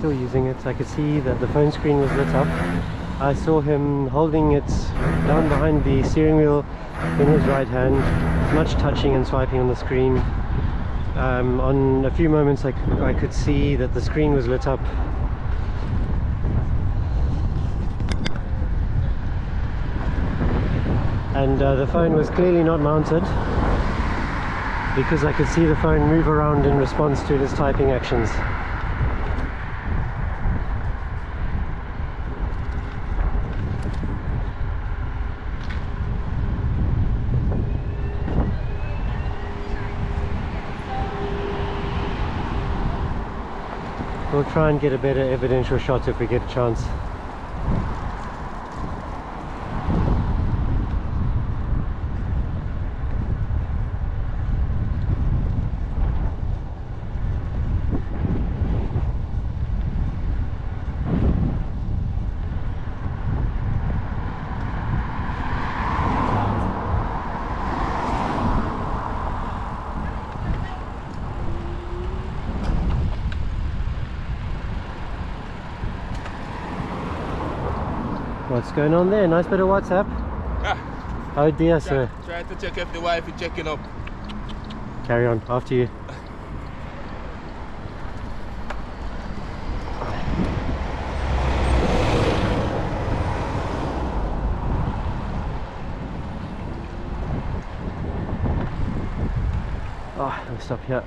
still using it. I could see that the phone screen was lit up. I saw him holding it down behind the steering wheel in his right hand, much touching and swiping on the screen. On a few moments I could see that the screen was lit up. And the phone was clearly not mounted, because I could see the phone move around in response to his typing actions. We'll try and get a better evidential shot if we get a chance. What's going on there? Nice bit of WhatsApp. Ah, oh dear, sir. Try to check if the wife is checking up. Carry on, after you. Oh, let me stop here.